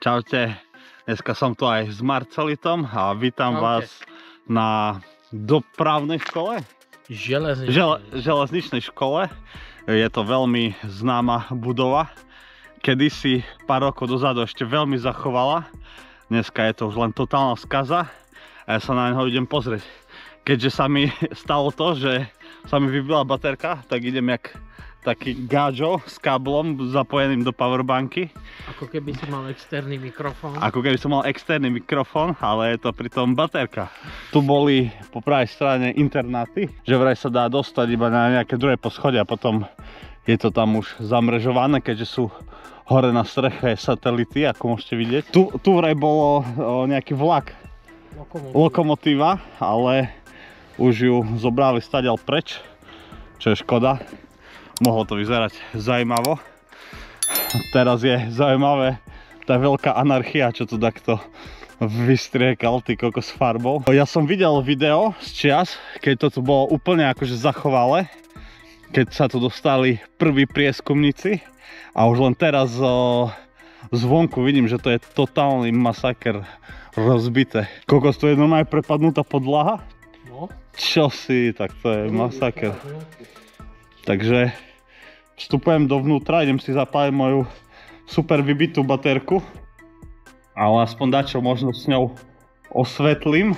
Čaute, dneska som tu aj s Marcelitom a vítam vás na dopravnej škole? Železničnej škole. Je to veľmi známa budova. Kedysi pár rokov dozadu ešte veľmi zachovala. Dneska je to už len totálna skaza a ja sa na neho idem pozrieť. Keďže sa mi stalo to, že sa mi vybila baterka, tak idem jak taký gáčo s káblom zapojeným do powerbanky. Ako keby si mal externý mikrofón. Ako keby som mal externý mikrofón, ale je to pritom baterka. Tu boli po pravej strane internáty, že vraj sa dá dostať iba na nejaké druhé poschodie a potom je to tam už zamrežované, keďže sú hore na streche satelity, ako môžete vidieť. Tu vraj bolo nejaký vlak, lokomotíva, ale už ju zobrali stadiaľ preč, čo je škoda. Mohlo to vyzerať zaujímavo. Teraz je zaujímavé tá veľká anarchia, čo tu takto vystriekal, ty kokos farbou. Ja som videl video z čias, keď to tu bolo úplne akože zachovalé, keď sa tu dostali prví prieskumníci a už len teraz zvonku vidím, že to je totálny masaker, rozbité. Kokos, tu je normálne prepadnutá podlaha? No. Čo si, tak to je masaker. Takže vstupujem dovnútra, idem si zapáliť moju super vybitú baterku. Ale aspoň dačo možno s ňou osvetlím.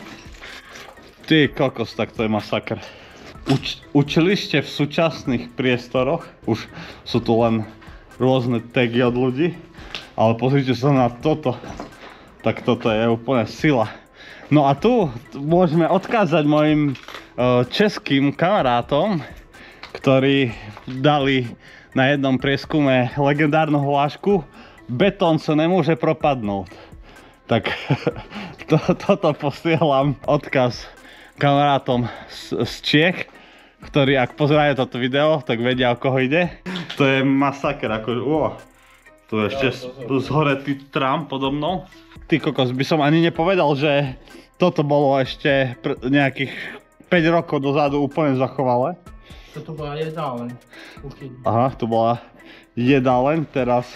Ty kokos, tak to je masaker. Učilište v súčasných priestoroch, už sú tu len rôzne tagy od ľudí, ale pozrite sa na toto. Tak toto je úplne sila. No a tu môžeme odkázať mojim českým kamarátom, ktorí dali na jednom prieskume legendárnu hlášku: betón sa nemôže propadnúť. Tak toto posielam odkaz kamarátom z Čiech, ktorí ak pozerajú toto video, tak vedia, o koho ide. To je masaker, akože tu je ešte zhoretý trám podo mnou. Ty kokos, by som ani nepovedal, že toto bolo ešte nejakých 5 rokov dozadu úplne zachovalé. Toto bola jedáleň. Aha, tu bola jedáleň, teraz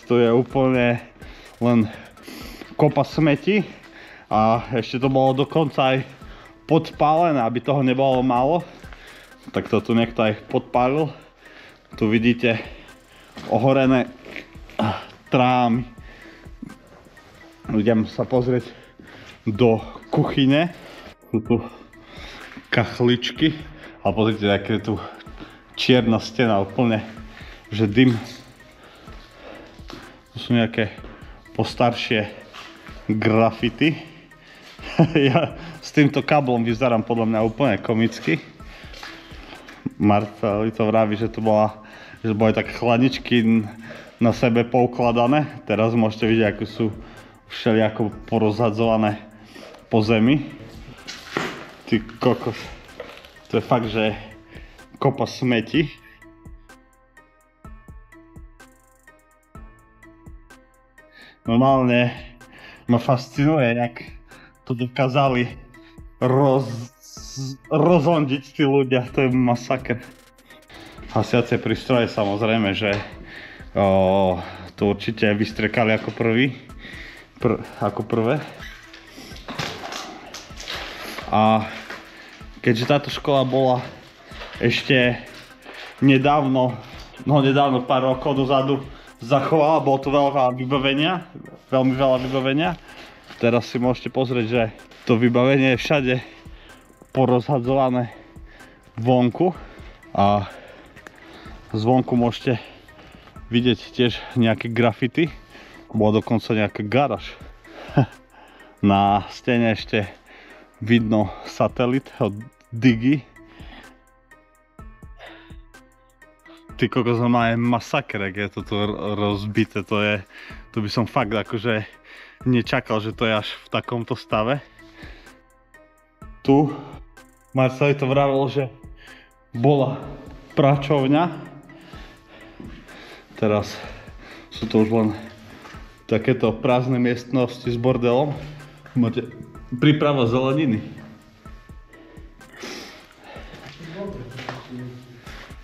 tu je úplne len kopa smeti a ešte to bolo dokonca aj podpálené, aby toho nebolo málo. Tak to tu niekto aj podpálil. Tu vidíte ohorené trámy. Idem sa pozrieť do kuchyne. Sú tu kachličky a pozrite, aké je tu čierna stena, úplne, že dym. Tu sú nejaké postaršie grafity. Ja s týmto káblom vyzerám podľa mňa úplne komicky. Marceli to vraví, že to boli také chladničky na sebe poukladané. Teraz môžete vidieť, ako sú všelijako porozhadzované po zemi. Ty kokos, to je fakt, že kopa smeti. Normálne ma fascinuje, jak to dokázali rozhondiť tí ľudia, to je masaker. Hasiace prístroje, samozrejme, že to určite vystrekali ako prvé. A keďže táto škola bola ešte nedávno, pár rokov dozadu zachovala, bolo tu veľmi veľa vybavenia. Teraz si môžete pozrieť, že to vybavenie je všade porozhadzované vonku a zvonku môžete vidieť tiež nejaké grafity. Bola dokonca nejaká garáž. Na stene ešte vidno satelit od Digi. Ty kokos, má je masaker, ak je to tu rozbité, to by som fakt akože nečakal, že to je až v takomto stave. Tu Marceli to vravel, že bola pračovňa. Teraz sú to už len takéto prázdne miestnosti s bordelom. Máte príprava zeleniny.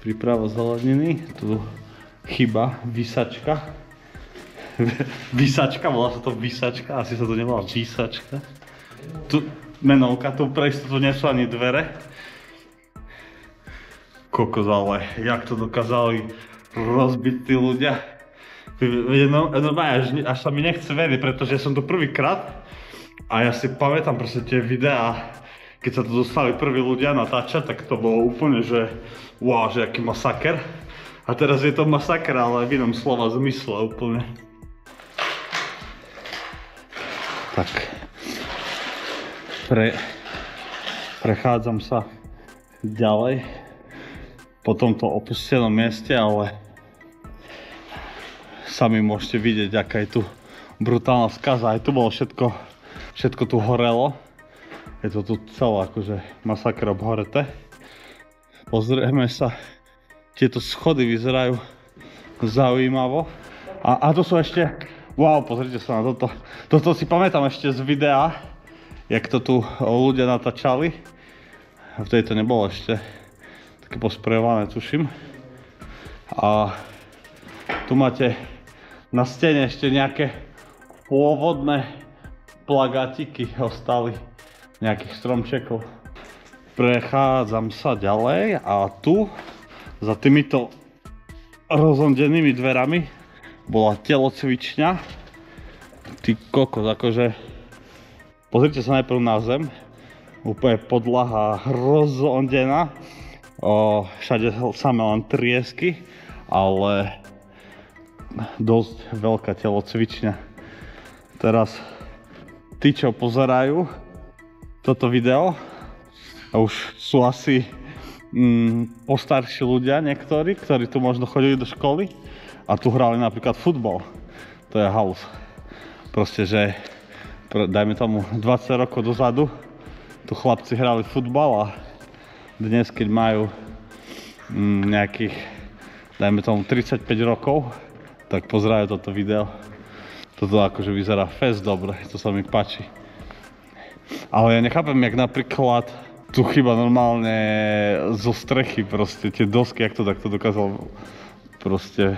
Príprava zeleniny, tu chyba vysačka. Vysačka, volá sa to vysačka, asi sa to nevolá výsačka. Tu menovka, tu pre istotu nie sú ani dvere. Kokos, ale jak to dokázali rozbiť tí ľudia. Až sa mi nechce veriť, pretože som tu prvýkrát a ja si pamätám proste tie videá, keď sa tu dostali prví ľudia natáčať, tak to bolo úplne, že wow, že aký masaker. A teraz je to masaker, ale v inom slova zmysle úplne. Tak. Prechádzam sa ďalej po tomto opustenom mieste, ale sami môžete vidieť, aká je tu brutálna skaza. Aj tu bolo všetko tu horelo. Je to tu celé akože masaker obhoreté. Pozrieme sa. Tieto schody vyzerajú zaujímavo. A to sú ešte... Wow, pozrite sa na toto. Toto si pamätám ešte z videa, jak to tu ľudia natáčali. Vtedy to nebolo ešte také posprejované, tuším. A tu máte na stene ešte nejaké pôvodné plagátiky ostali nejakých stromčekov. Prechádzam sa ďalej a tu za týmito rozhondenými dverami bola telocvičňa. Ty kokos, akože pozrite sa najprv na zem, úplne podlaha rozhondená, všade samé len triesky, ale dosť veľká telocvičňa. Teraz tí, čo pozerajú toto video, a už sú asi postarší ľudia niektorí, ktorí tu možno chodili do školy a tu hrali napríklad futbal. To je halus. Proste, že dajme tomu 20 rokov dozadu tu chlapci hrali futbal a dnes, keď majú nejakých, dajme tomu 35 rokov, tak pozerajú toto video. Toto akože vyzerá fest dobre, to sa mi páči. Ale ja nechápem, jak napríklad tu chyba normálne zo strechy, proste tie dosky, jak to takto dokázal proste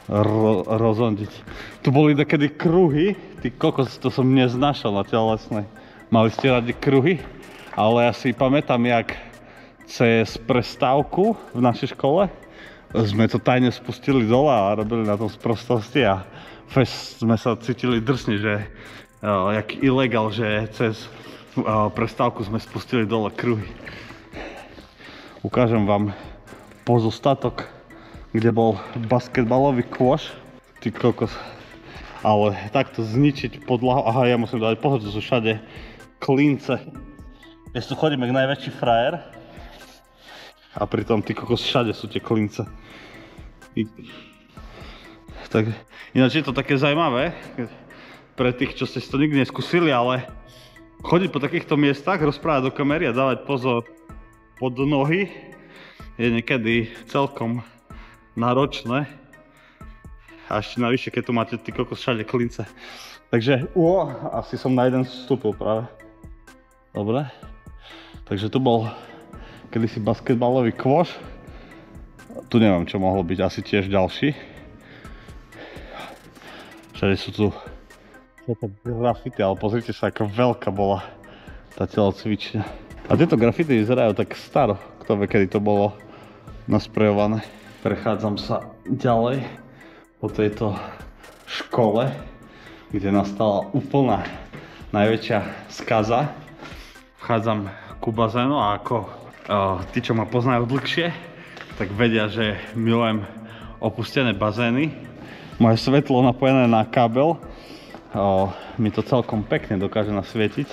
rozhondiť. Tu boli takedy kruhy, ty kokos, to som neznášal na telesnej. Mali ste radi kruhy, ale ja si pamätám, jak cez prestávku v našej škole sme to tajne spustili dole a robili na tom sprostosti a fest sme sa cítili drsne, že jak ilegál, že cez prestávku sme spustili dole kruhy. Ukážem vám pozostatok, kde bol basketbalový kôš. Ty kokos. Ale takto zničiť podlahu. Aha, ja musím dať pozor, to sú všade klince. Dnes tu chodíme k najväčší frajer. A pritom ty kokos všade sú tie klince. Tak, ináč je to také zaujímavé pre tých, čo ste si to nikdy neskúsili, ale chodiť po takýchto miestach, rozprávať do kamery a dávať pozor pod nohy je niekedy celkom náročné. A ešte navyše, keď tu máte ty kokos všade klince. Takže, asi som na jeden vstúpil práve. Dobre. Takže tu bol kedysi basketbalový kôš. Tu neviem, čo mohlo byť, asi tiež ďalší. Všade sú tu grafity, ale pozrite sa, ako veľká bola tá telocvičňa. A tieto grafity vyzerajú tak staro, kto vie, kedy to bolo nasprejované. Prechádzam sa ďalej po tejto škole, kde nastala úplná najväčšia skaza. Vchádzam ku bazénu a ako tí, čo ma poznajú dlhšie, tak vedia, že milujem opustené bazény. Moje svetlo napojené na kábel mi to celkom pekne dokáže nasvietiť.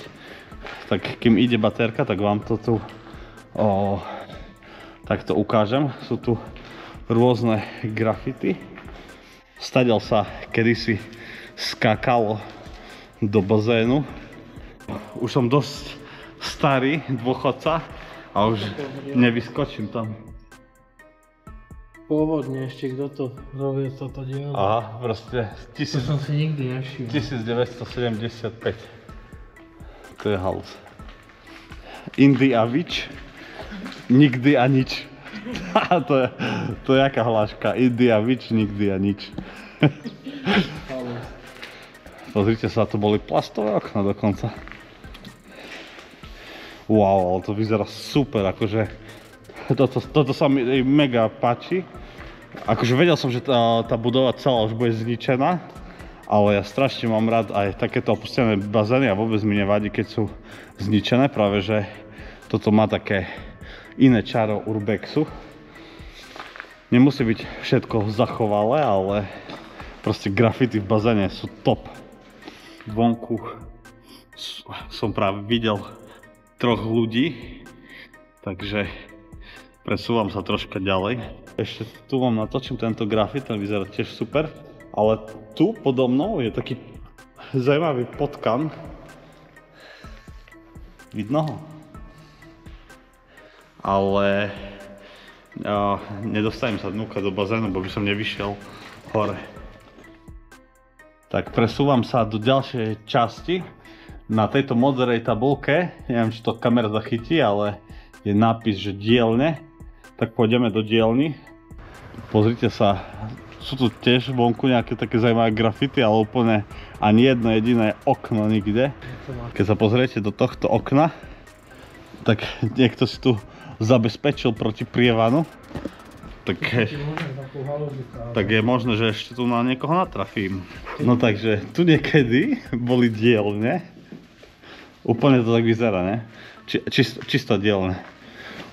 Tak kým ide baterka, tak vám to tu takto ukážem. Sú tu rôzne grafity. Stadiaľ sa kedysi skákalo do bazénu. Už som dosť starý dôchodca a už nevyskočím tam. Pôvodne ešte kto to robil toto dielo. Aha, proste To som si nikdy nevšimol. 1975. To je halus. Indy a Vič. Nikdy a nič. to je jaká hláška. Indy a Vič, nikdy a nič. Pozrite sa, to boli plastové okna dokonca. Wow, ale to vyzerá super, akože toto sa mi mega páči. Akože vedel som, že tá budova celá už bude zničená, ale ja strašne mám rád aj takéto opustené bazény a vôbec mi nevadí, keď sú zničené, práve že toto má také iné čaro urbexu. Nemusí byť všetko zachovalé, ale proste grafity v bazéne sú top. Vonku som práve videl 3 ľudí, takže presúvam sa troška ďalej. Ešte tu vám natočím tento grafit, ten vyzerá tiež super, ale tu podo mnou je taký zaujímavý potkan. Vidno ho? Ale nedostanem sa dnúka do bazénu, bo by som nevyšiel hore. Tak presúvam sa do ďalšej časti. Na tejto modrej tabulke, neviem, či to kamera zachytí, ale je nápis, že dielne. Tak pôjdeme do dielny. Pozrite sa, sú tu tiež vonku nejaké také zaujímavé grafity, ale úplne ani jedno jediné okno nikde. Keď sa pozriete do tohto okna, tak niekto si tu zabezpečil proti prievanu. Tak je možné, že ešte tu na niekoho natrafím. No takže tu niekedy boli dielne. Úplne to tak vyzerá, ne? Čisto dielne.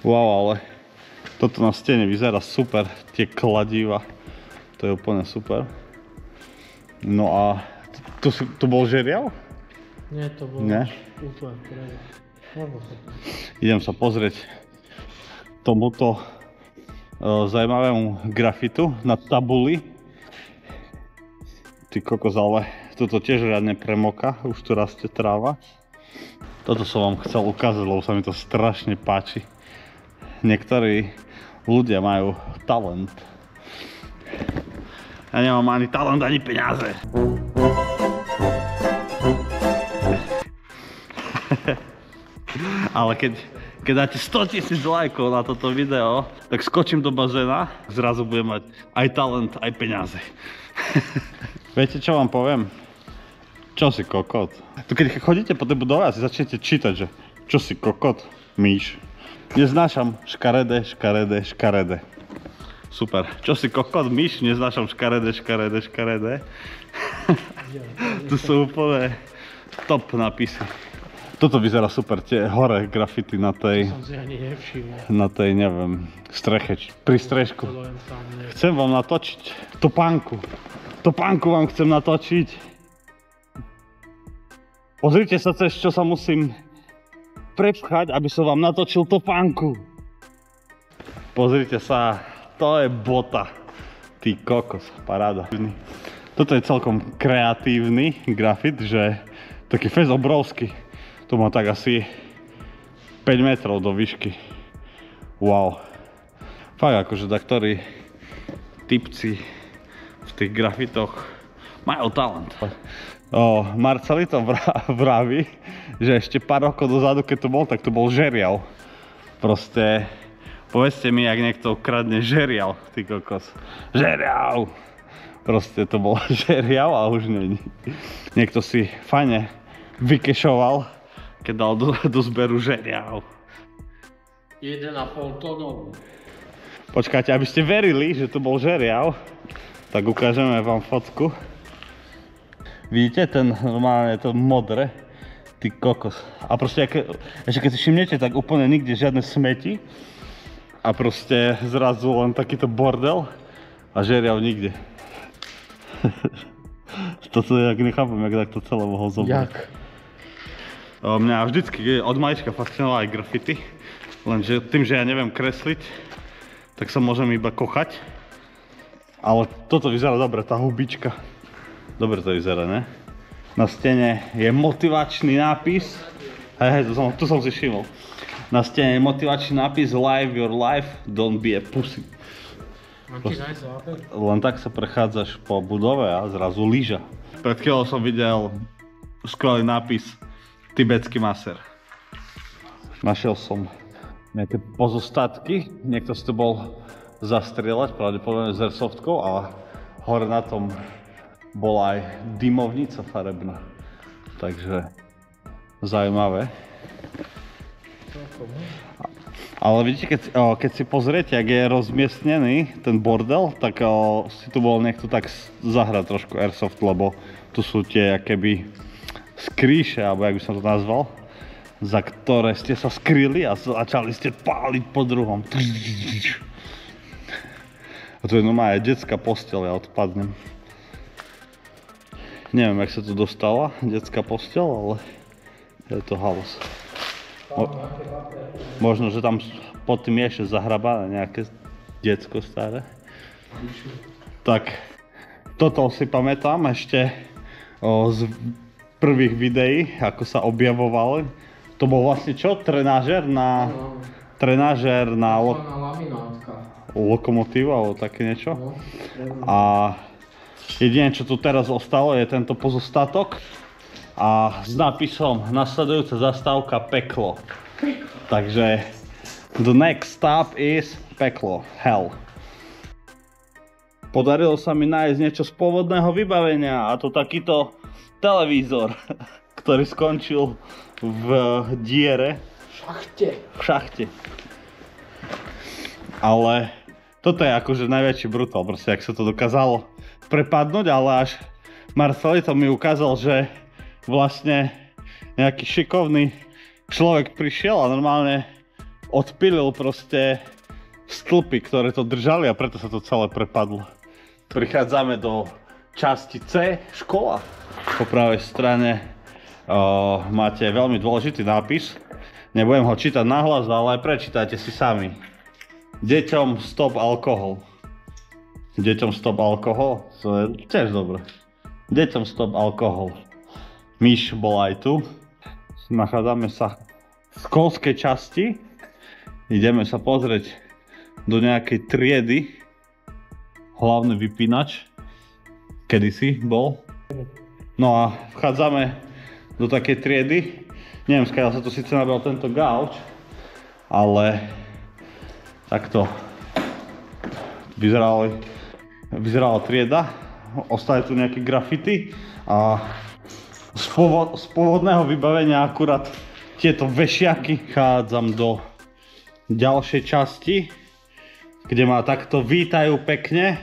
Wow, ale toto na stene vyzerá super. Tie kladiva, to je úplne super. No a tu bol žeriav? Nie, to bol úplne prvé. Idem sa pozrieť tomuto zaujímavému grafitu na tabuli. Ty kokos, ale toto tiež riadne premoka, už tu rastie tráva. Toto som vám chcel ukázať, lebo sa mi to strašne páči. Niektorí ľudia majú talent. Ja nemám ani talent, ani peniaze. Ale keď dáte 100 000 lajkov na toto video, tak skočím do bazéna, zrazu budem mať aj talent, aj peniaze. Viete, čo vám poviem? Čo si kokot? Tu keď chodíte po tej budove a si začnete čítať, že čo si kokot, myš. Neznášam škaredé, škaredé, škaredé. Super. Čo si kokot, myš, neznášam škaredé, škaredé, škaredé. Tu sú úplne top nápisy. Toto vyzerá super, tie hore grafity na tej... Som si ani nevšimol. Na tej, neviem, streche, pri strešku. Chcem vám natočiť topánku. Topánku vám chcem natočiť. Pozrite sa, cez čo sa musím prepchať, aby som vám natočil topánku. Pozrite sa, to je bota. Ty kokos, paráda. Toto je celkom kreatívny grafit, že taký fest obrovský. To má tak asi 5 metrov do výšky. Wow. Fakt akože taktorí typci v tých grafitoch majú talent. Marcelito vraví, že ešte pár rokov dozadu, keď to bol, tak to bol žeriav. Proste, povedzte mi, jak niekto ukradne žeriav, ty kokos. Žeriav! Proste to bol žeriav a už není. Niekto si fajne vykešoval, keď dal do zberu žeriav. 1,5 tónov. Počkáte, aby ste verili, že to bol žeriav, tak ukážeme vám fotku. Vidíte, ten normálne, to modré, ty kokos. A proste, ešte keď si všimnete, tak úplne nikde žiadne smeti. A proste zrazu len takýto bordel a žeriav nikde. Toto jak nechápem, jak takto celé mohol zobrať. Jak? Mňa vždycky od malička fascinovali grafity, lenže tým, že ja neviem kresliť, tak sa môžem iba kochať. Ale toto vyzerá dobre, tá hubička. Dobre to vyzerá, ne? Na stene je motivačný nápis. Hej, tu som si všimol. Na stene je motivačný nápis Live your life, don't be a pussy. Len tak sa prechádzaš po budove a zrazu lyža. Pred chvíľou som videl skvelý nápis Tibetský maser. Našiel som nejaké pozostatky. Niekto si to bol zastrieľať, pravdepodobne s airsoftkou a hore na tom bola aj dymovnica farebná. Takže zaujímavé. Ale vidíte, keď si pozriete, ak je rozmiestnený ten bordel, tak si tu bol niekto tak zahrať trošku airsoft, lebo tu sú tie akéby skrýše, alebo jak by som to nazval, za ktoré ste sa skryli a začali ste páliť po druhom. A to je normálne detská posteľ, ja odpadnem. Neviem, jak sa tu dostala detská posteľ, ale je to halus. Možno, že tam pod tým je ešte zahrabané nejaké decko staré. Tak, toto si pamätám ešte z prvých videí, ako sa objavovali. To bol vlastne čo? Trenážer na lokomotívu alebo také niečo. A jediné, čo tu teraz ostalo, je tento pozostatok. A s nápisom nasledujúca zastávka peklo. Takže the next stop is peklo, hell. Podarilo sa mi nájsť niečo z pôvodného vybavenia, a to takýto televízor, ktorý skončil v diere. V šachte. Ale toto je akože najväčší brutál, proste, jak sa to dokázalo prepadnúť, ale až Marcelito mi ukázal, že vlastne nejaký šikovný človek prišiel a normálne odpilil proste stĺpy, ktoré to držali, a preto sa to celé prepadlo. Prichádzame do časti C, škola. Po pravej strane máte veľmi dôležitý nápis. Nebudem ho čítať nahlas, ale prečítajte si sami. Deťom stop alkohol. Deťom stop alkohol? To je tiež dobré. Deťom stop alkohol. Myš bol aj tu. Nachádzame sa v školskej časti. Ideme sa pozrieť do nejakej triedy. Hlavný vypínač. Kedysi bol. No a vchádzame do takej triedy. Neviem, skáľa sa tu síce nabral tento gauč, ale takto vyzerala trieda. Ostali tu nejaké grafity a z pôvodného vybavenia akurát tieto vešiaky. Chádzam do ďalšej časti, kde ma takto vítajú pekne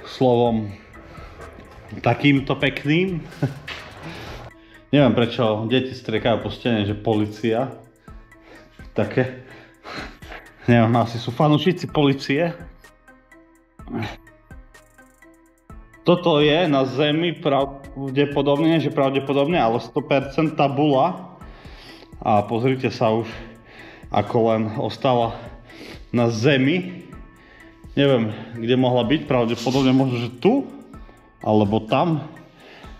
slovom takýmto pekným. Neviem, prečo deti striekajú po stene, že polícia. Také. Neviem, asi sú fanúšici polície. Toto je na zemi pravdepodobne, ale 100% tabula. A pozrite sa už, ako len ostala na zemi. Neviem, kde mohla byť, pravdepodobne možno, že tu, alebo tam.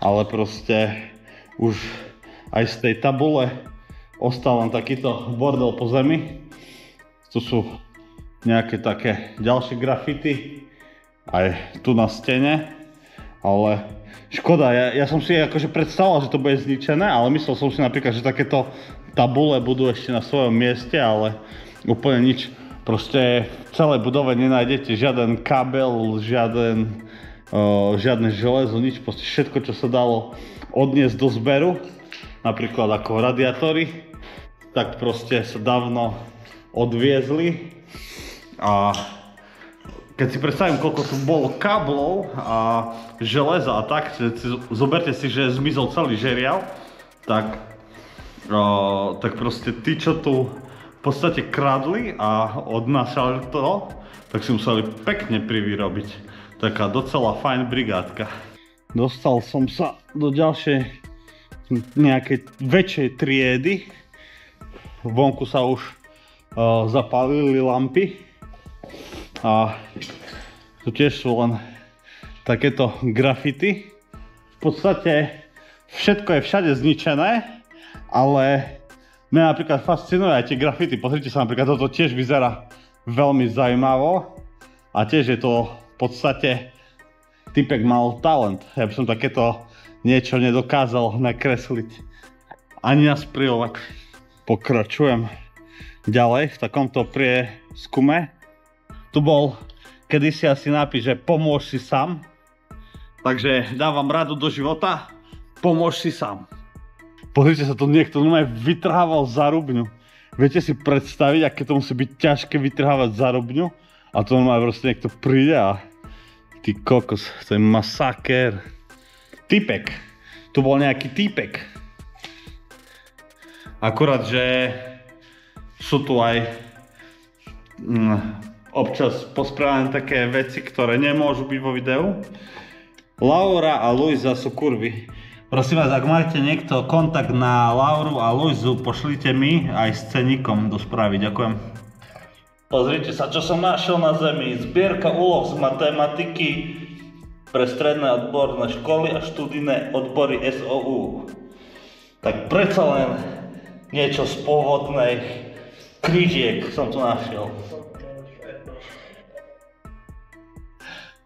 Ale proste už aj z tej tabule ostal len takýto bordel po zemi. Tu sú nejaké také ďalšie grafity, aj tu na stene. Ale škoda, ja som si akože predstavoval, že to bude zničené, ale myslel som si napríklad, že takéto tabule budú ešte na svojom mieste, ale úplne nič. Proste v celej budove nenájdete žiaden kábel, žiadne železo, nič. Proste všetko, čo sa dalo odniesť do zberu, napríklad ako radiátory, tak proste sa dávno odviezli. A keď si predstavím, koľko tu bolo káblov a železa a tak, zoberte si, že zmizol celý žeriav, tak proste tí, čo tu v podstate kradli a odnášali to, tak si museli pekne privyrobiť. Taká docela fajn brigádka. Dostal som sa do ďalšej nejakej väčšej triedy. Vonku sa už zapálili lampy. A tu tiež sú len takéto grafity. V podstate všetko je všade zničené, ale mňa napríklad fascinujú aj tie grafity. Pozrite sa, napríklad toto tiež vyzerá veľmi zaujímavo a tiež je to v podstate typek mal talent. Ja by som takéto niečo nedokázal nakresliť ani naspriovať. Pokračujem ďalej v takomto prieskume. Tu bol kedysi asi nápis, že pomôž si sám. Takže dávam radu do života, pomôž si sám. Pozrite sa, to niekto normálne vytrhával zarubňu. Viete si predstaviť, aké to musí byť ťažké vytrhávať zarubňu? A to normálne proste niekto príde a... Ty kokos, to je masakér. Typek. Tu bol nejaký typek. Akurát, že sú tu aj občas posprávané také veci, ktoré nemôžu byť vo videu. Laura a Luisa sú kurvy. Prosím vás, ak máte niekto kontakt na Lauru a Luizu, pošlite mi aj s ceníkom do správy. Ďakujem. Pozrite sa, čo som našiel na zemi. Zbierka úloh z matematiky pre stredné odborné školy a študijné odbory SOU. Tak predsa len niečo z pôvodnej krížiek som tu našiel.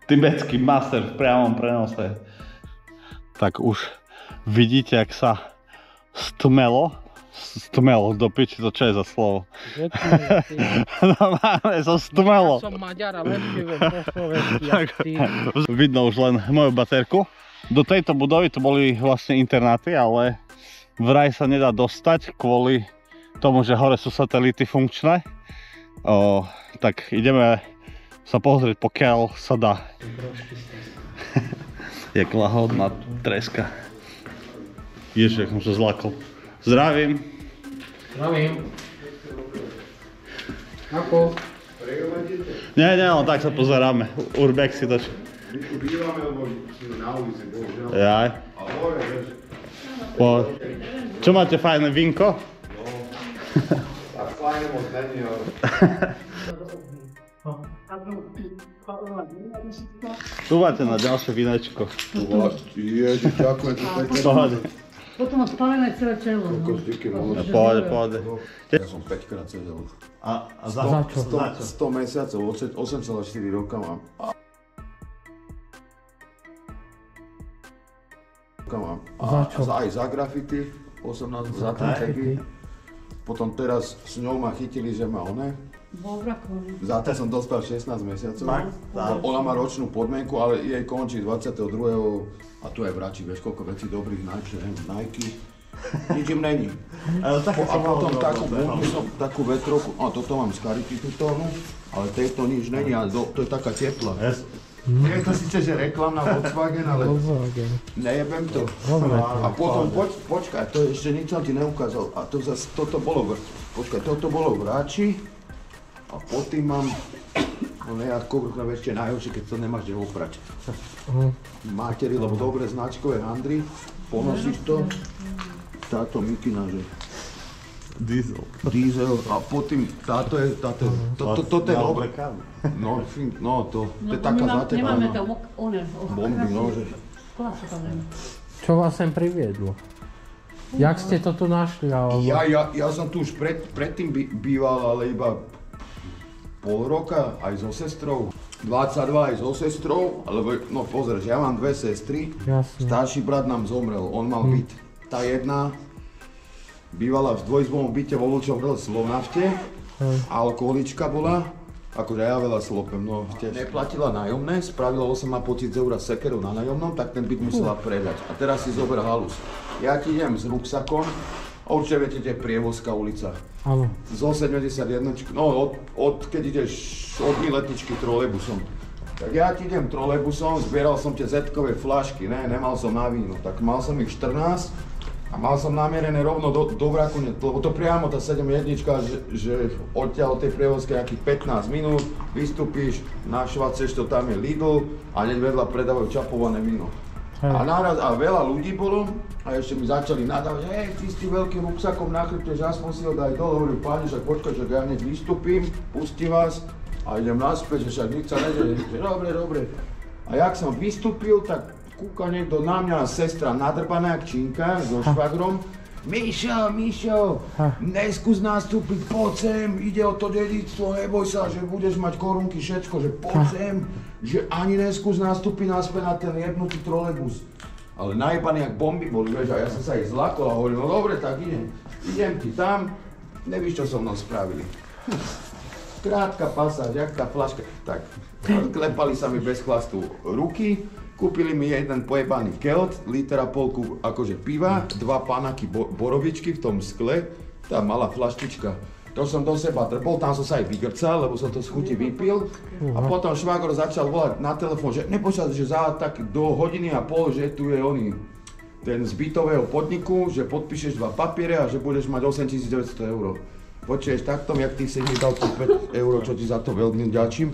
Tibetský master v priamom prenose. Tak už vidíte, jak sa stmelo do piči, to čo je za slovo? Normálne sa stmelo. Ja som Maďar a lepšie viem po slovensky, jak ty. Vidno už len moju baterku. Do tejto budovy to boli vlastne internáty, ale vraj sa nedá dostať kvôli tomu, že hore sú satelity funkčné. Tak ideme sa pozrieť, pokiaľ sa dá. Jak lahodná treska. Ježiš, jak som sa zlakol. Zdravím. Zdravím. Ako? Nie, len tak sa pozeráme. Urbex si to... My tu bývame, lebo sme na ulici, bohužiaľ. Jaj. A hore, vieš. Čo máte, fajné vínko? No, tak fajne moc není, ale... Tu máte na ďalšie vínečko. Ježiš, ďakujem, to pekne. Pohode. Potom mám spálené celé čelo. Kokos, díky moc. Pohode. Ja som 5 krát sedel. A za čo? 100 mesiacov, 8,4 roka mám. Aj za grafity, 18 za tagy. Potom teraz s ňou ma chytili, že ma za to som dostal 16 mesiacov. Ona má ročnú podmienku, ale jej končí 22. A tu aj vračí, vieš koľko vecí dobrých, Nike. Nič im není. A potom takú vetrovku, toto mám z Charity tónu, ale tejto nič není, ale to je taká teplá. Je to síce, že reklamná Volkswagen, ale nejebem to. A potom, počkaj, to ešte nič som ti neukázal. A to zase, toto bolo v Ráči. A pod tým mám, ešte najhoršie, keď to nemáš kde oprať. Materi, lebo dobre značkové handry, ponosíš to. Táto mikina, že... Diesel a potom táto je dobré. No, to je taká zatepaná. Nemáme to Bomby, no, že... Čo vás sem priviedlo? Jak ste to tu našli? Ja som tu už predtým býval, ale iba pol roka, aj so sestrou. 22 aj so sestrou, alebo no pozrieš, ja mám dve sestry. Jasne. Starší brat nám zomrel, on mal byt. Tá jedna bývala v dvojizbovom byte vo Vlčom Slovnafte, alkoholička bola, akože ja veľa slopem, no neplatila nájomné, spravila 8,5 eur sekeru na nájomnom, tak ten byt musela predať. A teraz si zober halus. Ja ti idem s ruksakom, a určite viete, kde je Prievozská ulica. Áno. Zo 71, no keď ideš od Miletičky trolejbusom. Tak ja ti idem trolejbusom, zbieral som tie Z-kové flašky, nemal som na víno, tak mal som ich 14 a mal som namierené rovno do vraku, lebo to priamo tá 7-1, že odtiaľ od tej Prievozkej nejakých 15 minút, vystúpíš, našvaceš to, tam je Lidl a hneď vedľa predávajú čapované víno. A naraz, a veľa ľudí bolo a ešte mi začali nadávať, že hej, ty s tým veľkým ruksakom na chrbte, že aspoň si ho daj dole, hovorím, páni, však počkaj, že ja hneď vystúpim, pustím vás a idem naspäť, že však nič sa nedeje, že dobre. A jak som vystúpil, tak kúka niekto na mňa, sestra nadrbaná jak činka so švagrom. Mišo, neskús nastúpiť, poď sem, ide o to dedičstvo, neboj sa, že budeš mať korunky, všetko, že poď sem, že ani neskús nastúpiť naspäť na ten jebnutý trolejbus. Ale najebaní jak bomby boli, vieš, a ja som sa ich zlakol a hovoril, no dobre, tak idem ti tam, nevíš, čo so mnou spravili. Krátka pasáž, jak tá flaška, tak klepali sa mi bez chlastu ruky, Kúpili mi jeden pojebaný kelt, liter a polku akože piva, 2 panaky borovičky v tom skle, tá malá flaštička. To som do seba drbol, tam som sa aj vygrcal, lebo som to z chuti vypil. A potom švagor začal volať na telefón, že nepočas, že za tak do hodiny a pol, že tu je ten z bytového podniku, že podpíšeš 2 papiere a že budeš mať 8 900 eur. Počuješ takto, jak ty si mi dal 5 eur, čo ti za to veľmi ďačím.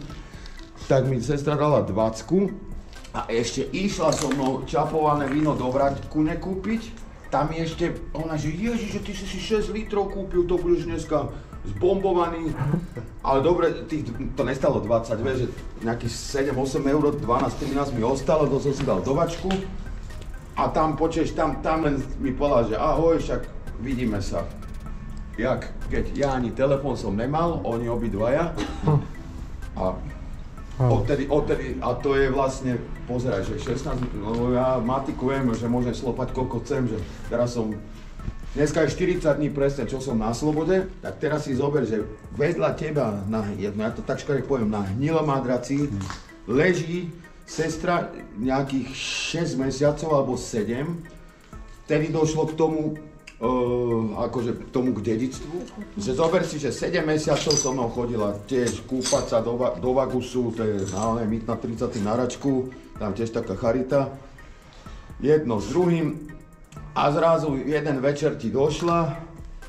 Tak mi sestra dala 20 a ešte išla so mnou čapované víno do Vraťkune kúpiť. Tam je ešte, ona že ježiš, že ty si 6 litrov kúpil, to budeš dneska zbombovaný. Ale dobre, to nestalo 20, vieš, že nejakých 7-8 eur, 12-13 mi ostalo, to som si dal do vačku. A tam počuješ, tam len mi povedal, že ahoj, však vidíme sa. Keď ja ani telefón som nemal, oni obidvaja. A odtedy, a to je vlastne, pozeraj, že 16, no ja matiku viem, že môžem slopať koľko chcem, že teraz som, dneska je 40 dní presne, čo som na slobode, tak teraz si zober, že vedľa teba, ja to tak škaredne poviem, na hnilom madraci leží sestra nejakých 6 mesiacov alebo 7, vtedy došlo k tomu, akože tomu k dedičstvu, že zober si, že 7 mesiacov so mnou chodila tiež kúpať sa do Vagusu, to je myt na 30. náračku, tam tiež taká charita, jedno s druhým a zrazu jeden večer ti došla,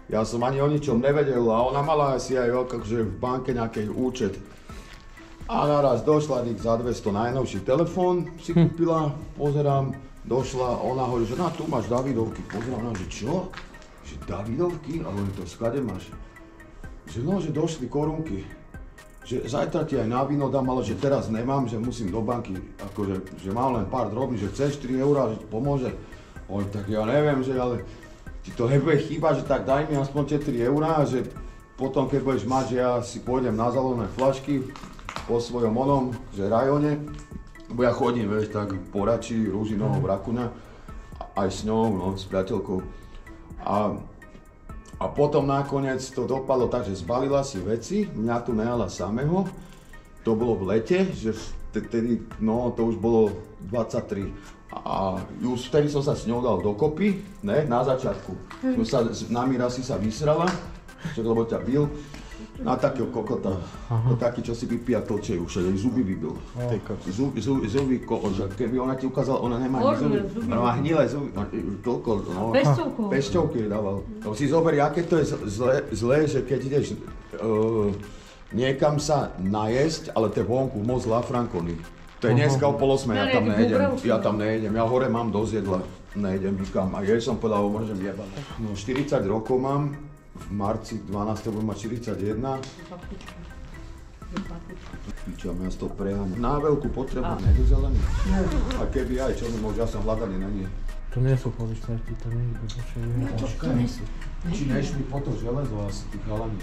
ja som ani o ničom nevedel a ona mala asi aj akože v banke nejaký účet a naraz došla za 200 najnovší telefón si kúpila, pozerám, došla, ona hovorí, že tu máš Davidovky, pozerám, ona, že čo? Že Davidovky? A hovorí, to skade máš? Že no, že došli korunky. Že zajtra ti aj na víno dám, ale že teraz nemám, že musím do banky, akože, že mám len pár drobných, že chceš 4 eurá, že ti pomôže. Hovorí, tak ja neviem, že ale ti to nebude chýba, že tak daj mi aspoň 4 eurá, že potom keď budeš mať, že ja si pôjdem na založené flašky po svojom že rajone, lebo ja chodím, vieš, tak po Rači, Ružinovo, Vrakuňa, aj s ňou, no, s priateľkou. A potom nakoniec to dopadlo tak, že zbalila si veci, mňa tu nejala samého. To bolo v lete, že vtedy, no, to už bolo 23. A už vtedy som sa s ňou dal dokopy, ne, na začiatku. Na Mira si sa vysrala, lebo ťa bil. Na takého kokota, taký, čo si vypíja tlčej už, aj zuby vybil. Zuby, keby ona ti ukázala, ona nemá ani zuby. Ona má hnilé zuby, toľko, no. Pešťovky dával. No si zober, aké to je zlé, že keď ideš niekam sa najesť, ale to je vonku, moc La Franconi. To je dneska o 7:30, ja tam nejdem, ja hore mám dosť jedla, nejdem nikam. A jej som povedal, môžem jebať. No 40 rokov mám. V marci 12. budem mať 41. Pičo, ja to preháňam. Na veľkú potrebu nedozelený. A keby aj, čo mi môže, ja som hľadaný na nie. To nie sú polištarky, to nie je počkaj. Či nešli po to železo asi, tí chalani.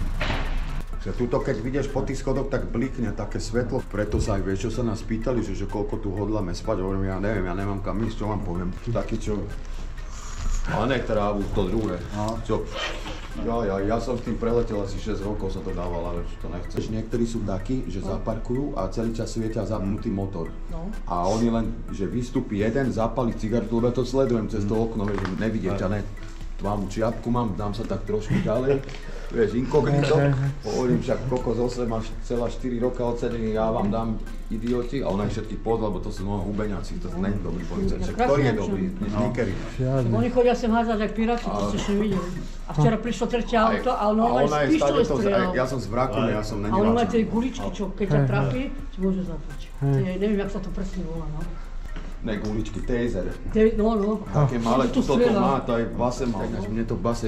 Tuto, keď vidieš po tých schodoch, tak blikne také svetlo. Preto sa aj vieš, čo sa nás pýtali, že koľko tu hodláme spať. Hovorím, ja neviem, ja nemám kam ísť, čo vám poviem. Taký, čo... Ale ne trávu, to druhé. Čo... Ja som s tým preletel asi 6 rokov, sa to dával, ale to nechceš. Niektorí sú takí, že zaparkujú a celý čas svietia zapnutý motor. A oni len, že vystúpi jeden, zapali cigaretu, lebo to sledujem cez to okno, že nevidieť ťa, ne. Tmavú čiapku mám, dám sa tak trošku ďalej, vieš, inkognito. Hovorím však, kokos 8,4 roka odsedený, ja vám dám idioti a ona ich všetkých pozval, lebo to sú hubeňáci, to nie je dobrý policajt. Ktorý je dobrý? Nikery. Oni chodia sem házať aj piráti, to ste ešte videli. A včera prišlo tretie auto a ono aj z pištole strieľal. Ja som z Vrakuňa, ja som není A oni majú tie guličky, čo keď ťa trafí, ti môže zatrieť. Neviem, jak sa to presne volá, no. Ne, guličky, taser. No. Také malé, toto má, to aj v base mal. Mne to v base,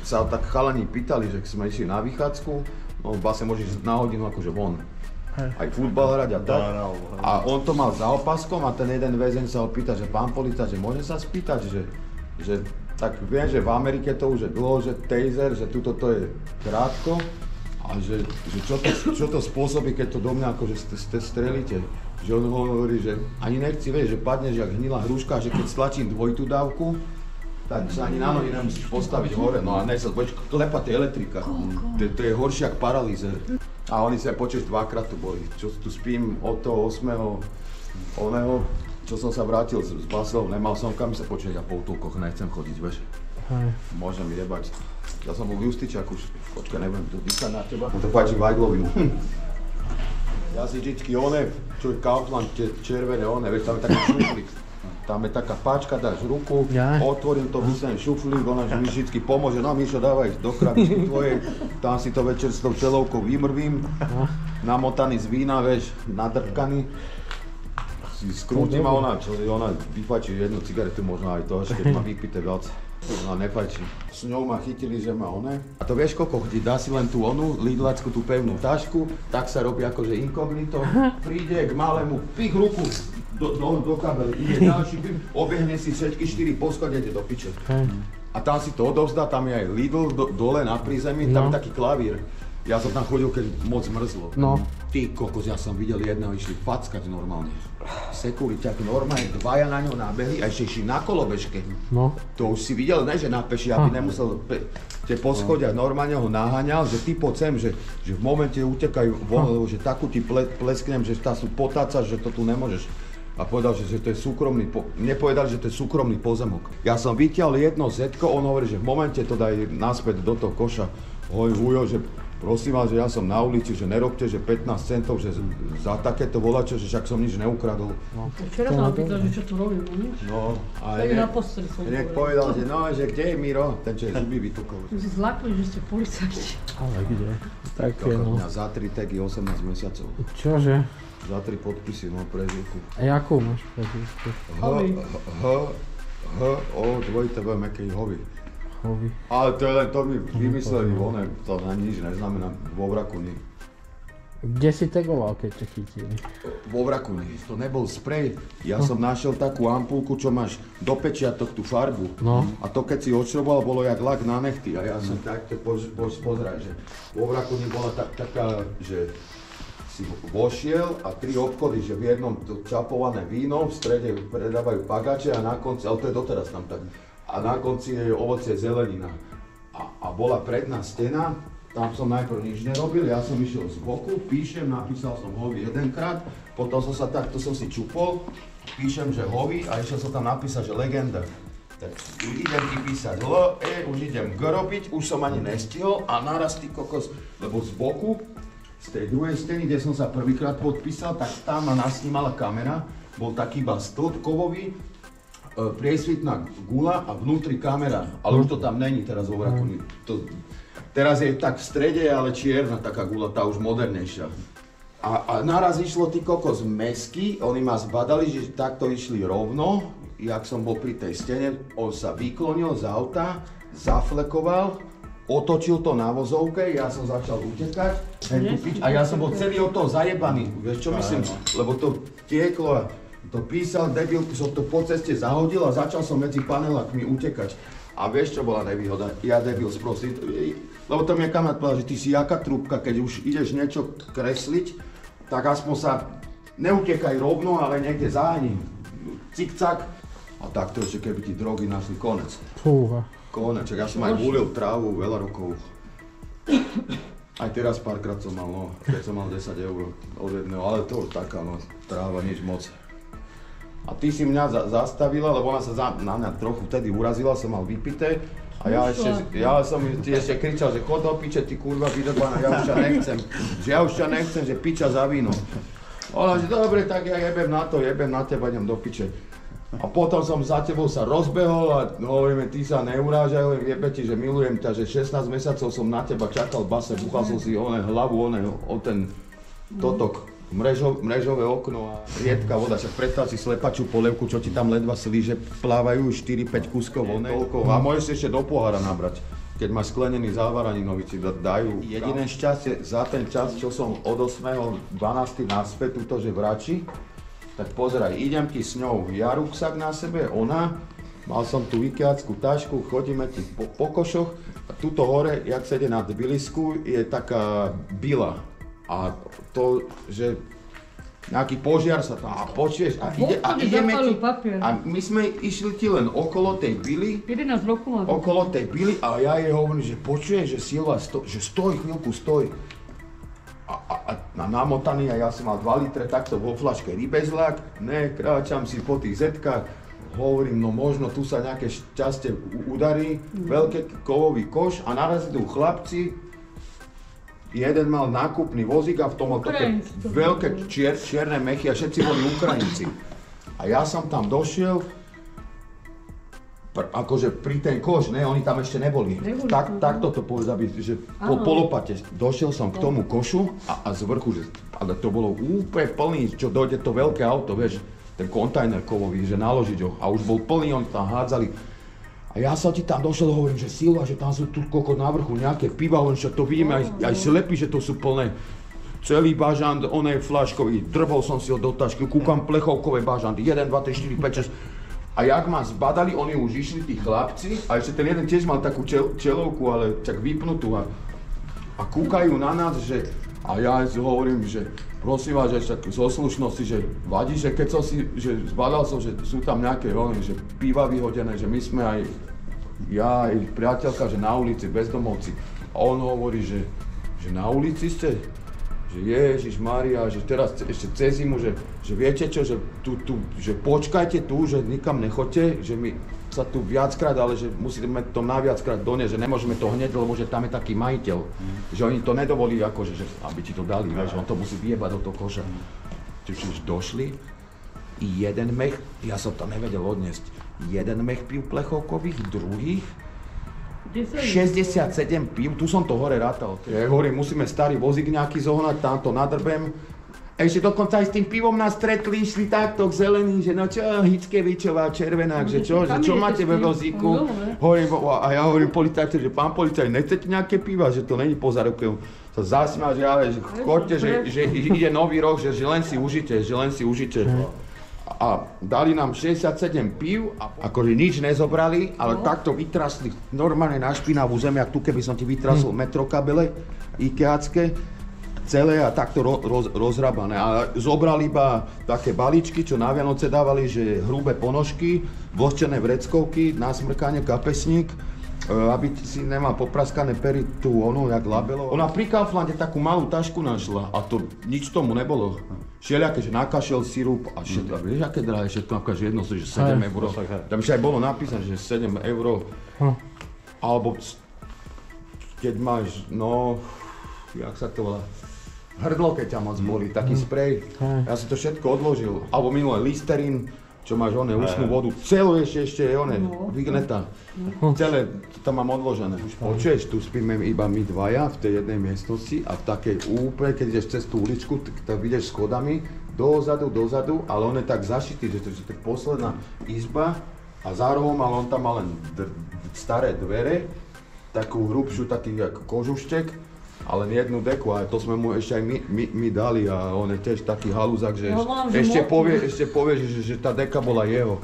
sa tak chalani pýtali, že sme išli na vychádzku, no v base môžeš na hodinu akože von. Aj futbal hrať a tak. A on to mal za opaskom a ten jeden väzeň sa ho pýta, že pán policajt, že môže sa spýtať, že tak viem, že v Amerike to už je dlho, že taser, že tuto to je krátko a že čo to spôsobí, keď to do mňa akože strelíte. Že on hovorí, že ani nechci, vieš, že padneš jak hnilá hruška, že keď stlačím dvojitú dávku, tak sa ani na nohy nemusíš postaviť hore, no a ne sa, klepa to je elektrika, to je horšie jak paralýzer. A oni sa počuješ dvakrát tu boli, čo tu spím od toho 8. oného čo som sa vrátil z Basel, nemal som kam sa počuť, ja po útulkoch nechcem chodiť, vieš. Môžem jebať. Ja som bol v Justičák už, počkaj, nebudem to dýchať na teba. To páči Vajglovinu. Ja si vždycky čo je Kaufland, červené vieš, tam je taký šuflík. Tam je taká páčka, dáš ruku, otvorím to, vystanem šuflík, ona mi vždycky pomôže, no Mišo, dávaj do krabičky tvojej, tam si to večer s tou čelovkou vymrvím, namotaný z vína, vieš, nadrkaný. Skrútim a ona vypačí jednu cigaretu, možno aj to, keď má vypité viac. Ona nepačí. S ňou ma chytili, že má A to vieš koľko chodí, dá si len tú Lidlackú, tú pevnú tašku, tak sa robí akože inkognito, príde k malému, pich ruku do kabely, ide ďalší, obehne si všetky 4 poschodia, ide do piče. A tam si to odovzdá, tam je aj Lidl dole na prízemí, tam je taký klavír. Ja som tam chodil, keď moc mrzlo. Ty kokos, ja som videl jedného, išli fackať normálne. Sekuriťák normálne, dvaja na ňo nabehli a ešte išli na kolobežke. To už si videl, ne, že na peši, aby nemusel tie poschodia, normálne ho naháňal, že ty poď sem, že v momente utekajú von, lebo že takú ti plesknem, že tá sú potácaš, že to tu nemôžeš. A povedal, že to je súkromný, nepovedal, že to je súkromný pozemok. Ja som vytiaľ jedno zetko, on hovorí, že v momente to daj naspäť do toho koša. Ujo, že prosím vás, že ja som na ulici, že nerobte, že 15 centov, že za takéto volačo, že však som nič neukradol. Včera som pýtal, že čo tu robím, nič? No, ale nech povedal, že no, že kde je Miro, ten čo je zuby vytukol. My si zlakli, že ste policajti. Ale kde? Také no. Za 3 tagy 18 mesiacov. Čože? Za 3 podpisy, no prezivku. A jakú máš prezivku? H-O-2-T-V, mekej Hovi. Ale to je len, to mi vymysleli, to na nič neznamená, vo Vrakuni. Kde si tagoval, keď ťa chytili? Vo Vrakuni, to nebol sprej. Ja som našiel takú ampulku, čo máš do pečiatok tú farbu. A to keď si odšroboval, bolo jak lak na nechty. A ja som takto pozeraj, že vo Vrakuni bola taká, že si vošiel a 3 obchody, že v jednom to čapované víno, v strede predávajú pagače a na konci, ale to je doteraz tam tak. A na konci je ovocie zelenina. A bola predná stena, tam som najprv nič nerobil, ja som išiel z boku, píšem, napísal som Hovi jedenkrát, potom som sa takto som si čupol, píšem, že Hovi a išiel som tam napísať, že legenda. Tak idem ti písať už idem robiť, už som ani nestihol a naraz ty kokos, lebo z boku, z tej druhej steny, kde som sa prvýkrát podpísal, tak tam ma nasnímala kamera, bol taký iba stĺp kovový, priesvitná gula a vnútri kamera, ale už to tam není teraz vo Vrakuni. Teraz je tak v strede, ale čierna taká gula, tá už modernejšia. A naraz išlo ty kokos mesky, oni ma zbadali, že takto išli rovno, jak som bol pri tej stene, on sa vyklonil z auta, zaflekoval, otočil to na vozovke, ja som začal utekať a ja som bol celý od toho zajebaný, vieš čo myslím, lebo to tieklo a to písal, debil, som to po ceste zahodil a začal som medzi panelákmi utekať. A vieš čo bola nevýhoda? Ja debil sprostý, lebo to mi kamarát povedal, že ty si jaká trúbka, keď už ideš niečo kresliť, tak aspoň sa neutekaj rovno, ale niekde záhni, cikcak. A takto ešte keby ti drogy našli, konec. Fúha. Konec, ja som aj gúlil trávu veľa rokov. Aj teraz párkrát som mal, no, keď som mal 10 eur od jedného, ale to už taká, no, tráva, nič moc. A ty si mňa zastavila, lebo ona sa na mňa trochu vtedy urazila, som mal vypité. A ja som ti ešte kričal, že chod do piče, ty kurva vydrbaná, ja už ťa nechcem, že piča za víno. Ona, že dobre, tak ja jebem na teba, idem do piče. A potom som za tebou sa rozbehol a hovoríme, ty sa neurážaj, jebe ti, že milujem ťa, že 16 mesiacov som na teba čakal v base, búchal som si hlavu o ten totok. Mrežové okno a riedka voda, však predstav si slepačú polievku, čo ti tam ledva slíže, plávajú 4-5 kuskov vonej. A môžeš si ešte do pohára nabrať, keď máš sklenený závaraninovi, ti dajú. Jediné šťastie za ten čas, čo som od 8.12. naspäť, túto že vrači, tak pozeraj, idem ti s ňou, ja ruksak na sebe, ona, mal som tú ikeáckú tašku, chodíme ti po košoch a tuto hore, jak sa ide na Tbilisku, je taká bila. A to, že nejaký požiar sa tam, a počuješ, a ideme ti, a my sme išli ti len okolo tej bily, 11 rokov má. Okolo tej bily a ja jej hovorím, že počuješ, že Silva, že stoj chvíľku, stoj. A namotaný a ja som mal 2 litre takto vo flaške rybezlak, ne, kráčam si po tých zetkách, hovorím, no možno tu sa nejaké šťastie udarí, veľký kovový koš a naraz idú chlapci, jeden mal nákupný vozík a v tom mal také veľké čierne mechy a všetci boli Ukrajinci. A ja som tam došiel, akože pri ten koš, ne, oni tam ešte neboli. Takto to povedal, že po polopate došiel som k tomu košu a z vrchu, ale to bolo úplne plný, čo dojde to veľké auto, vieš, ten kontajner kovový, že naložiť ho a už bol plný, oni tam hádzali. A ja som ti tam došiel, hovorím, že Silva, že tam sú tu koko na vrchu nejaké piva, len že to vidíme aj slepí, že to sú plné. Celý bažant, onej flaškový, drvol som si ho do tašky, kúkam plechovkové bažanty, 1, 2, 3, 4, 5, 6. A jak ma zbadali, oni už išli, tí chlapci, a ešte ten jeden tiež mal takú čelovku, ale tak vypnutú a kúkajú na nás, že, a ja hovorím, že prosím vás, že zo slušnosti, že vadí, že keď som si, že zbadal som, že sú tam nejaké že piva vyhodené, že my sme aj, ja aj priateľka, že na ulici, bezdomovci. A on hovorí, že na ulici ste? Že Ježišmária, že teraz ešte cez zimu, že viete čo, že že počkajte tu, že nikam nechoďte, že my sa tu viackrát, ale že musíme to naviackrát doniesť, že nemôžeme to hneď, lebo že tam je taký majiteľ. Že oni to nedovolí, akože, že aby ti to dali, že on to musí vyjebať do toho koša. Čiže došli, jeden mech, ja som to nevedel odniesť, jeden mech pív plechovkových, druhých 67 pív, tu som to hore rátal. Ja hovorím, musíme starý vozík nejaký zohnať, tam to nadrbem. Ešte dokonca aj s tým pivom nás stretli, išli takto zelený, že no čo, Hickevičová, Červenák, že čo máte ve vozíku? A ja hovorím policajtu, že pán policajt, nechcete nejaké piva, že to není po zárobke. Sa zasmial, že ale chodte, že ide nový rok, že len si užite, A dali nám 67 pív, akože nič nezobrali, ale takto vytrasli normálne na špinavú zem, jak tu keby som ti vytrasol metrokabele ikeacké, celé a takto rozrabané. A zobrali iba také balíčky, čo na Vianoce dávali, že hrubé ponožky, vlhčené vreckovky, na smrkanie kapesník, aby si nemal popraskané pery tú onu, jak labelo. Ona pri Kauflande takú malú tašku našla a to nič tomu nebolo. Všelijaké, že nakašel sirup a všetko, vieš aké drahé všetko, že jedno že 7 eur. Tam ešte aj bolo napísané, že 7 eur. Alebo keď máš, no, jak sa to volá, hrdlo, keď ťa moc bolí, taký sprej. Ja si to všetko odložil. Alebo minulé Listerín, čo máš oné ústnu vodu, celú ešte oné, Vigneta. Celé to mám odložené. Počuješ, tu spíme iba my dvaja v tej jednej miestnosti a v takej úplne, keď ideš cez tú uličku, tak ideš schodami dozadu, ale on je tak zašitý, že to je posledná izba a za rohom, ale on tam má len staré dvere, takú hrubšiu, taký ako kožuštek. Ale jednu deku, a to sme mu ešte aj my dali a on je tiež taký halúzak, že ešte povie, že tá deka bola jeho.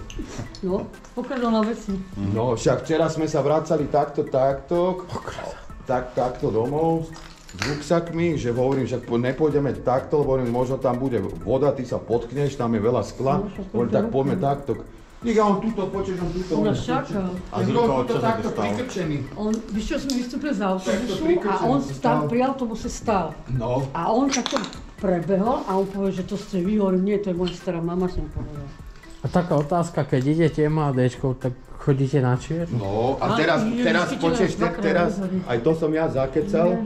No, pokazal na veci. No, však včera sme sa vracali takto domov s ruksakmi, že hovorím, že nepôjdeme takto, lebo hovorím, možno tam bude voda, ty sa potkneš, tam je veľa skla, hovorím, tak poďme takto. Níka, on tuto, počuješ, on tuto. On nás čakal. A on tuto takto prikrčený. Víš čo, sme vystúpili z autobusu a on pri autobuse stál. No. A on takto prebehol a on povedal, že to ste vy, hovorím, nie, to je moja stará mama, som povedal. A taká otázka, keď idete MHDčkou, tak chodíte na čierno? No, a teraz počuješ, teraz, aj to som ja zakecal.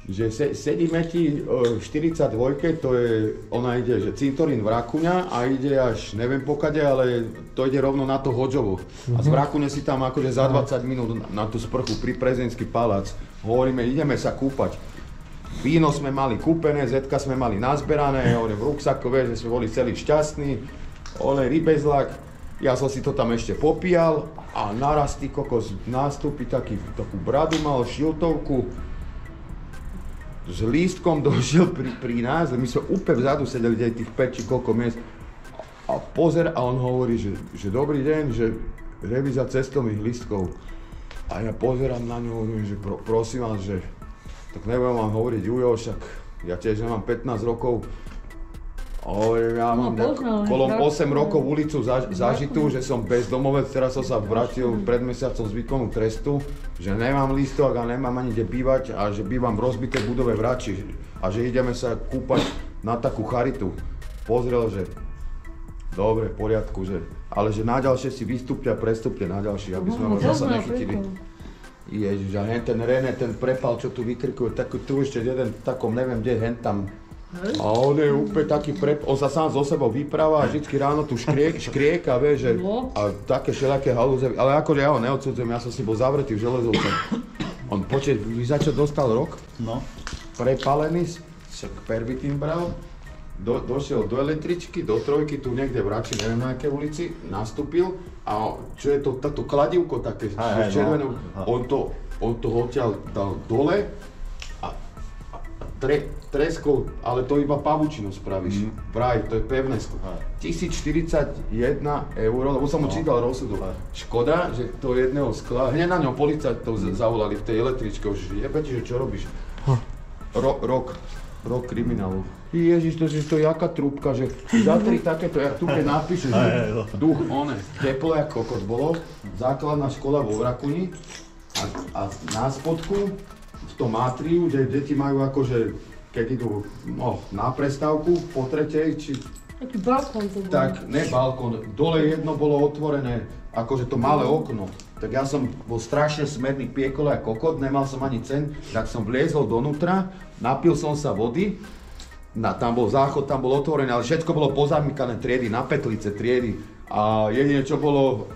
Že sedíme ti 42, to je, ona ide, že cintorín Vrakuňa a ide až neviem pokade, ale to ide rovno na to Hodžovo. A z Vrakuňa si tam akože za 20 minút na tú sprchu pri prezidentský palác. Hovoríme, ideme sa kúpať. Víno sme mali kúpené, zetka sme mali nazberané, hovorím, v ruksaku, že sme boli celí šťastní. Olej rybezlak, ja som si to tam ešte popíjal a naraz ty kokos nástupí takú bradu mal, šiltovku. S lístkom došiel pri nás, my sme úplne vzadu sedeli, kde tých 5 či koľko miest. A on hovorí, že dobrý deň, že revízia cestovných lístkov. A ja pozerám na ňu, hovorím, že prosím vás, že tak nebudem vám hovoriť Ujo, však ja tiež nemám 15 rokov. Ja mám kolom 8 rokov ulicu zažitú, že som bezdomovec, teraz som sa vrátil pred mesiacom z výkonu trestu, že nemám lístok a nemám ani kde bývať a že bývam v rozbitej budove v Rači a že ideme sa kúpať na takú charitu. Pozrel, že dobre, v poriadku, ale že na ďalšie si vystúpte a prestúpte na ďalší, aby sme ho zase nechytili. Ježiš, a ten René, ten prepal, čo tu vykrikuje, tu ešte jeden takom, neviem kde, hentam. A on je úplne taký on sa sám so sebou vypráva a vždycky ráno tu škrieka, vieš, že a také všelijaké halúze, ale akože ja ho neodsudzujem, ja som si bol zavretý v železovce. On víš za čo dostal rok? No. Prepálený, však pervitín bral, došiel do električky, do trojky, tu niekde v Rači, neviem na akej ulici, nastúpil a čo je to, táto kladivko také červené, on to odtiaľ dal dole a treskol, ale to iba pavučinu spravíš, vraj, to je pevné. 1041 eur, lebo som mu čítal rozsudok. Škoda, že to jedného skla, hneď na ňom policajtov zavolali v tej električke, už jebete, že čo robíš? Rok kriminálu. Ježiš, to je jaká trúbka, že za 3 takéto, jak tu keď napíšeš, duch, teplo jak kokos bolo, základná škola vo Vrakuni a na spodku, v tom atriu, že deti majú akože, keď idú na prestávku po tretej, či... Taký balkón to bol. Tak, ne balkón, dole jedno bolo otvorené, akože to malé okno. Tak ja som bol strašne smedný, piekol a kokot, nemal som ani cen, tak som vliezol donútra, napil som sa vody, tam bol záchod, tam bol otvorený, ale všetko bolo pozamykané triedy, na petlice triedy. A jedine čo bolo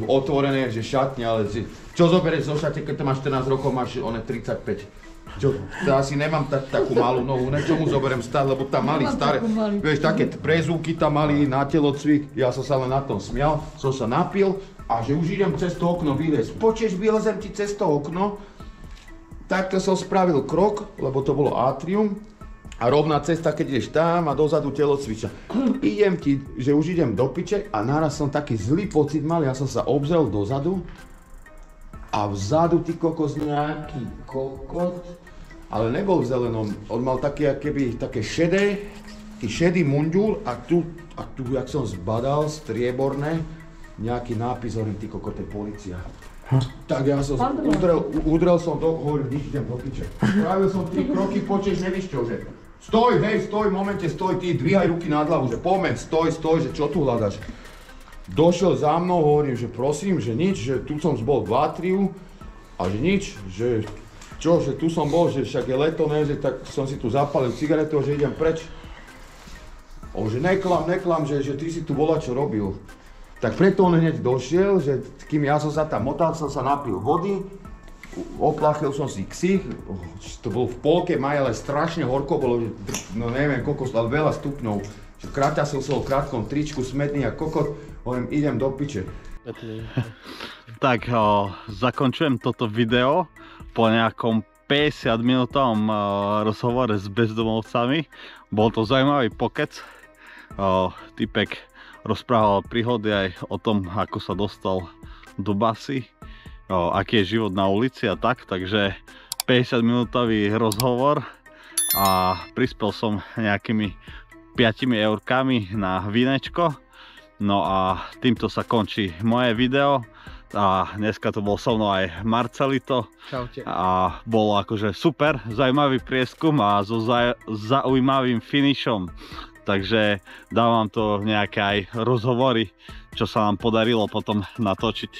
otvorené, že šatne, ale čo zoberieš zo šate, keď máš 14 rokov, máš 35. Čo, ja asi nemám takú malú nohu, čomu zoberiem stále, lebo tam mali staré, vieš, také prezúky tam mali na telocvik, ja som sa len na tom smial, som sa napil a že už idem cez to okno vylezť. Počuješ, vylezem ti cez to okno, takto som spravil krok, lebo to bolo atrium a rovná cesta, keď ideš tam a dozadu telocviča. Idem ti, že už idem do piče a naraz som taký zlý pocit mal, ja som sa obzrel dozadu a vzadu ty kokos nejaký kokot, ale nebol v zelenom, on mal také, keby, také šedý mundúr a tu, jak som zbadal, strieborné, nejaký nápis, hovorím, ty kokot, to je polícia. Tak ja som udrel som hovorím, nič, idem do piče. Spravil som 3 kroky, počuješ, nevíš čo, že stoj, v momente stoj, ty dvíhaj ruky nad hlavu, že poďme, stoj, že čo tu hľadaš. Došiel za mnou, hovorím, že prosím, že nič, že tu som bol v atriu a že nič, že čo, že tu som bol, že však je leto, ne, že tak som si tu zapálil cigaretu, že idem preč. On že neklam, že ty si tu volačo robil. Tak preto on hneď došiel, že kým ja som sa tam motal, som sa napil vody, oplachil som si ksich, to bolo v polke maja, ale strašne horko bolo, no neviem koľko, ale veľa stupňov. Kraťasil som v krátkom tričku, smedný a kokot, hovorím, idem do piče. Tak zakončujem toto video po nejakom 50 minútovom rozhovore s bezdomovcami. Bol to zaujímavý pokec. Typek rozprával príhody aj o tom, ako sa dostal do basy, aký je život na ulici a tak, takže 50 minútový rozhovor a prispel som nejakými 5 eurkami na vínečko. No a týmto sa končí moje video a dneska to bol so mnou aj Marcelito. Čaute. A bolo akože super, zaujímavý prieskum a so zaujímavým finišom. Takže dávam to nejaké aj rozhovory, čo sa nám podarilo potom natočiť.